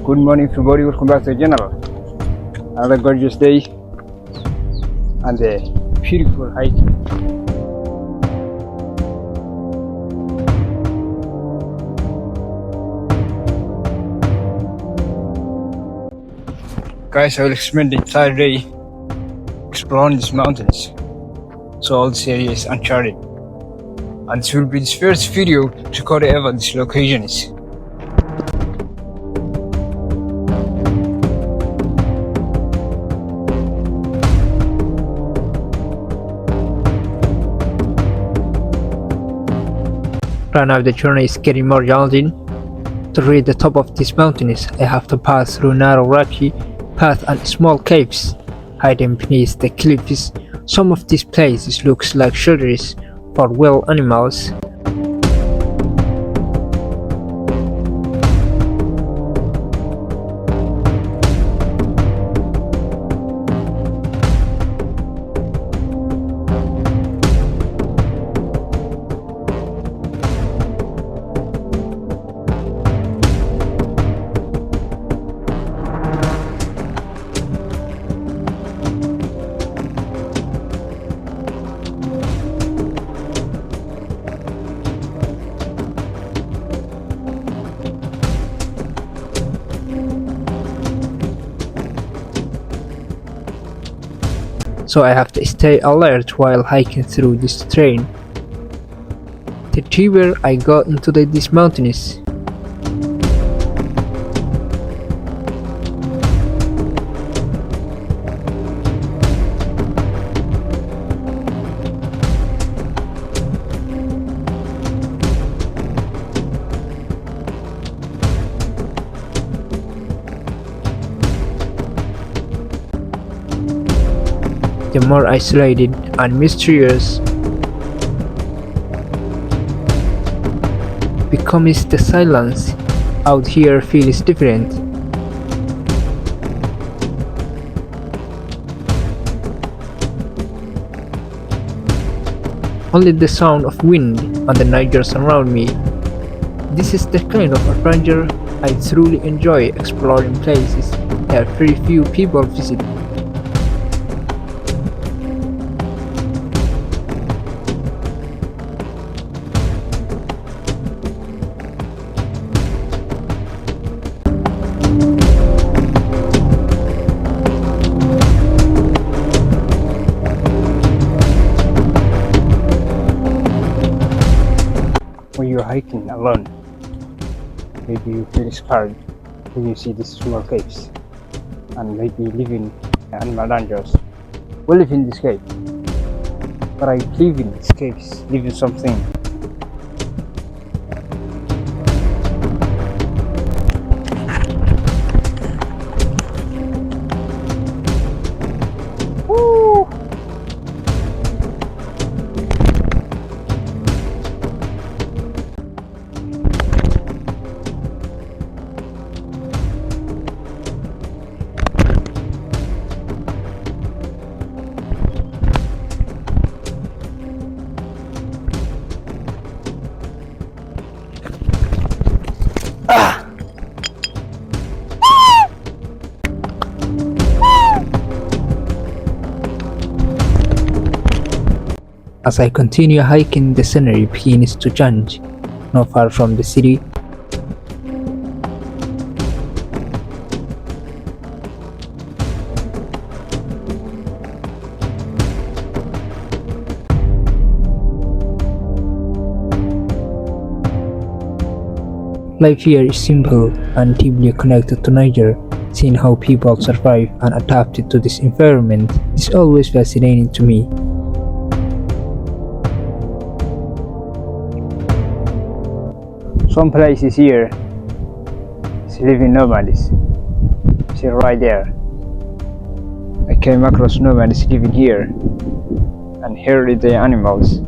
Good morning everybody, welcome back to the channel. Another gorgeous day and a beautiful hike. Guys, I will spend the entire day exploring these mountains. So all this area is uncharted. And this will be the first video to cover ever this location is. Right now the journey is getting more challenging. To reach the top of these mountains, I have to pass through narrow rocky paths and small caves hidden beneath the cliffs. Some of these places looks like shelters for wild animals. So I have to stay alert while hiking through this terrain. The deeper I got into these mountains, the more isolated and mysterious becomes the silence. Out here feels different. Only the sound of wind and the nature around me. This is the kind of adventure I truly enjoy, exploring places that very few people visit. When you're hiking alone, maybe you feel scared when you see these small caves, and maybe living animal dangers. We live in this cave, but I live in these caves, living something. Woo! As I continue hiking, the scenery begins to change. Not far from the city, life here is simple and deeply connected to nature. Seeing how people survive and adapted to this environment is always fascinating to me. Some places here is living nomads. See right there. I came across nomads living here, and here are the animals.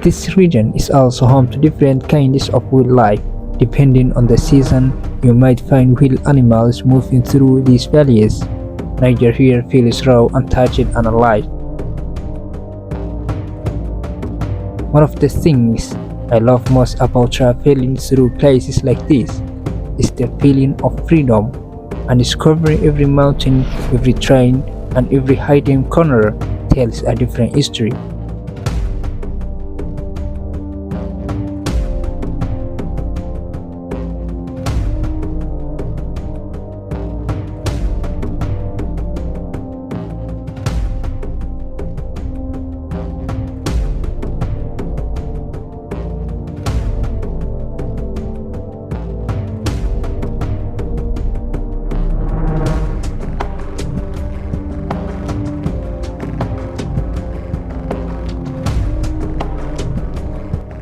This region is also home to different kinds of wildlife. Depending on the season, you might find wild animals moving through these valleys. Nature here feels raw, untouched, and alive. One of the things I love most about traveling through places like this is the feeling of freedom and discovering every mountain, every train, and every hidden corner tells a different history.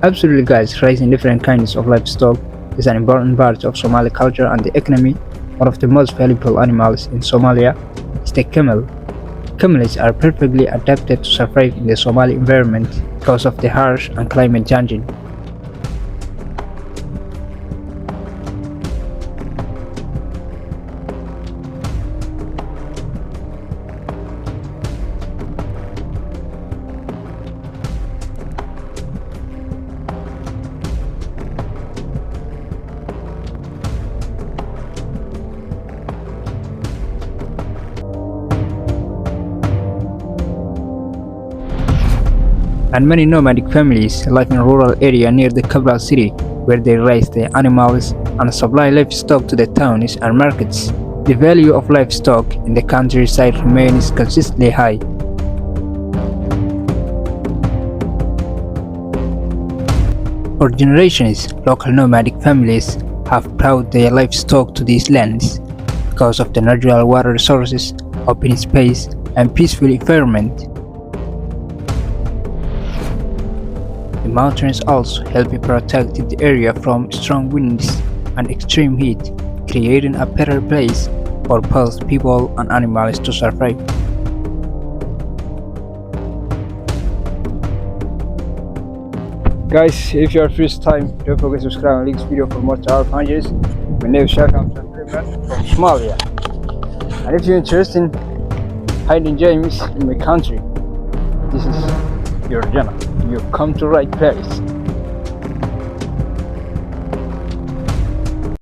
Absolutely guys, raising different kinds of livestock is an important part of Somali culture and the economy. One of the most valuable animals in Somalia is the camel. Camels are perfectly adapted to survive in the Somali environment because of the harsh and climate changing. And many nomadic families live in a rural area near the capital city where they raise the animals and supply livestock to the towns and markets. The value of livestock in the countryside remains consistently high. For generations, local nomadic families have brought their livestock to these lands because of the natural water resources, open space, and peaceful environment. The mountains also help protect the area from strong winds and extreme heat, creating a better place for both people and animals to survive. Guys, if you are first time, don't forget to subscribe and like this video for more travel adventures. My name is Shaka, I'm from Somalia. And if you're interested in hiding gems in my country, this is your channel. You come to right place.